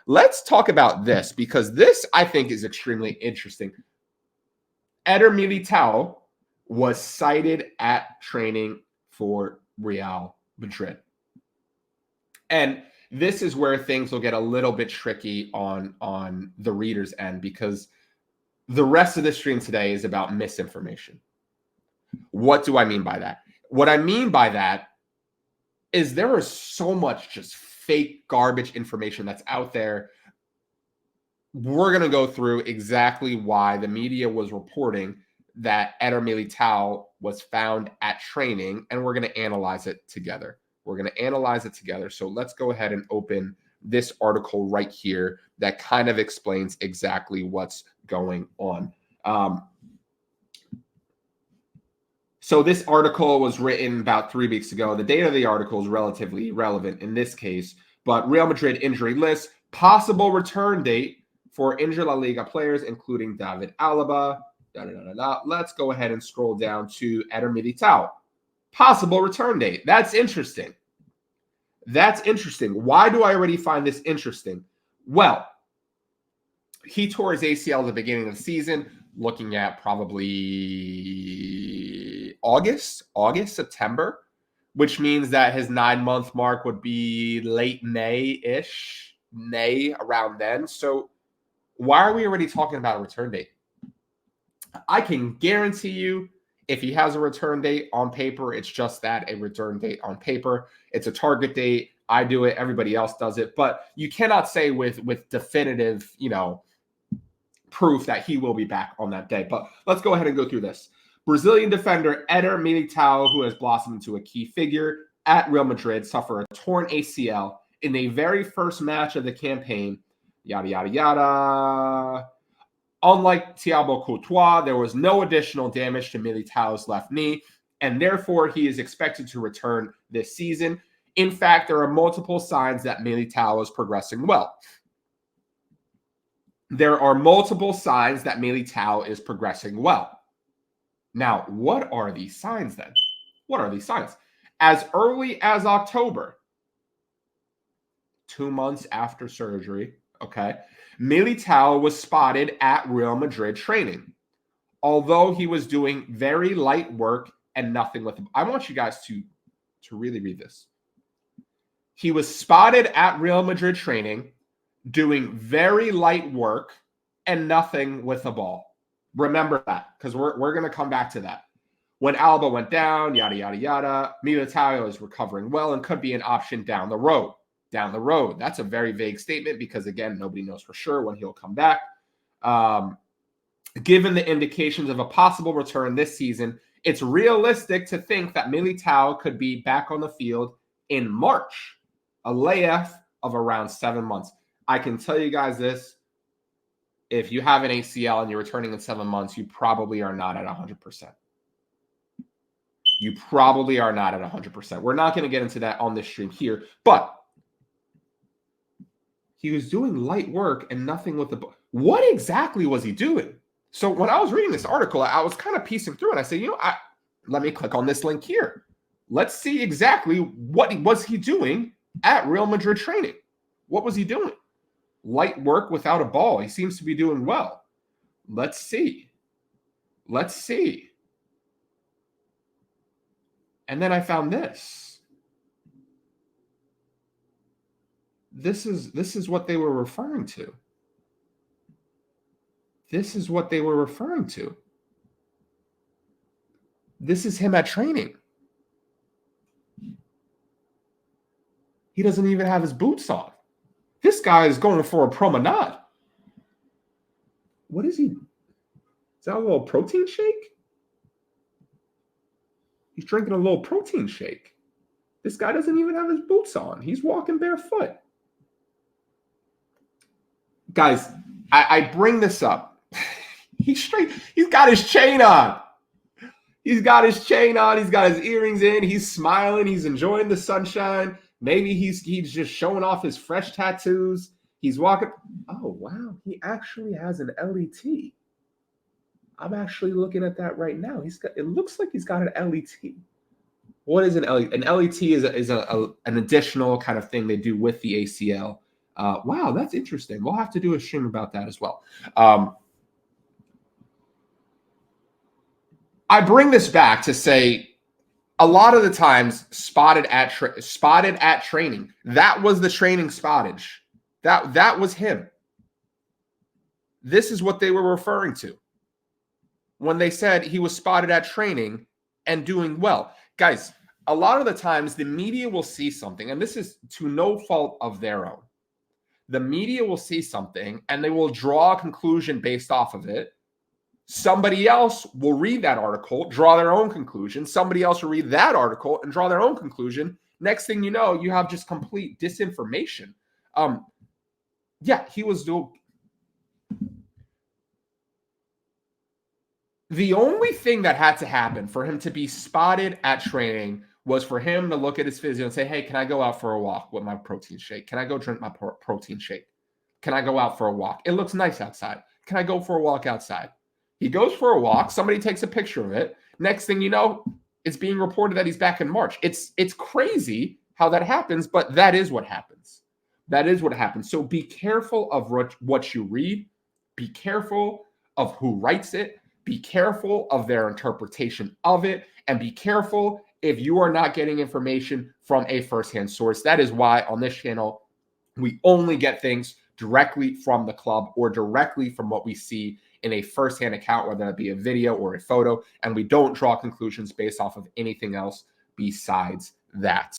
Let's talk about this because this, I think, is extremely interesting. Eder Militao was cited at training for Real Madrid. And this is where things will get a little bit tricky on the reader's end because the rest of the stream today is about misinformation. What do I mean by that? What I mean by that is there is so much just fake garbage information that's out there. We're going to go through exactly why the media was reporting that Eder Militao was found at training, and we're going to analyze it together. So let's go ahead and open this article right here that kind of explains exactly what's going on. So this article was written about 3 weeks ago. The date of the article is relatively irrelevant in this case, but Real Madrid injury list, possible return date for injured La Liga players, including David Alaba. Let's go ahead and scroll down to Eder Militao. Possible return date. That's interesting. Why do I already find this interesting? Well, he tore his ACL at the beginning of the season, looking at probably August, September, which means that his 9-month mark would be late May-ish, around then. So why are we already talking about a return date? I can guarantee you if he has a return date on paper, it's just that, a return date on paper. It's a target date. I do it. Everybody else does it. But you cannot say with definitive, proof that he will be back on that day. But let's go ahead and go through this. Brazilian defender Eder Militao, who has blossomed into a key figure at Real Madrid, suffered a torn ACL in the very first match of the campaign. Yada, yada, yada. Unlike Thiago Courtois, there was no additional damage to Militao's left knee, and therefore he is expected to return this season. In fact, there are multiple signs that Militao is progressing well. Now, what are these signs then? As early as October, 2 months after surgery, Militao was spotted at Real Madrid training, although he was doing very light work and nothing with him. I want you guys to really read this. He was spotted at Real Madrid training, doing very light work and nothing with the ball. Remember that, because we're going to come back to that. When Alba went down, yada, yada, yada, Militao is recovering well and could be an option down the road. That's a very vague statement because, again, nobody knows for sure when he'll come back. Given the indications of a possible return this season, it's realistic to think that Militao could be back on the field in March, a layoff of around 7 months. I can tell you guys this. If you have an ACL and you're returning in 7 months, you probably are not at 100%. We're not going to get into that on this stream here, but he was doing light work and nothing with the ball. What exactly was he doing? So when I was reading this article, I was kind of piecing through and I said, let me click on this link here. Let's see exactly what was he doing at Real Madrid training. What was he doing? Light work without a ball. He seems to be doing well. Let's see. And then I found this. This is what they were referring to. This is him at training. He doesn't even have his boots on. This guy is going for a promenade. What is he? Is that a little protein shake? He's drinking a little protein shake. This guy doesn't even have his boots on. He's walking barefoot. Guys, I bring this up. He's got his chain on. He's got his earrings in. He's smiling. He's enjoying the sunshine. Maybe he's just showing off his fresh tattoos. He's walking. Oh, wow. He actually has an LET. I'm actually looking at that right now. It looks like he's got an LET. What is an LET? An LET is an additional kind of thing they do with the ACL Wow, that's interesting. We'll have to do a stream about that as well. I bring this back to say a lot of the times spotted at training. That was the training spottage. That was him. This is what they were referring to when they said he was spotted at training and doing well. Guys, a lot of the times the media will see something, and this is to no fault of their own. The media will see something and they will draw a conclusion based off of it. Somebody else will read that article, draw their own conclusion. Somebody else will read that article and draw their own conclusion. Next thing you know, you have just complete disinformation. Yeah, he was doing. The only thing that had to happen for him to be spotted at training was for him to look at his physio and say, hey, can I go out for a walk with my protein shake? Can I go drink my protein shake? Can I go out for a walk? It looks nice outside. Can I go for a walk outside? He goes for a walk. Somebody takes a picture of it. Next thing you know, it's being reported that he's back in March. It's crazy how that happens, but that is what happens. That is what happens. So be careful of what you read. Be careful of who writes it. Be careful of their interpretation of it. And be careful if you are not getting information from a firsthand source. That is why on this channel, we only get things directly from the club or directly from what we see in a firsthand account, whether that be a video or a photo. And we don't draw conclusions based off of anything else besides that.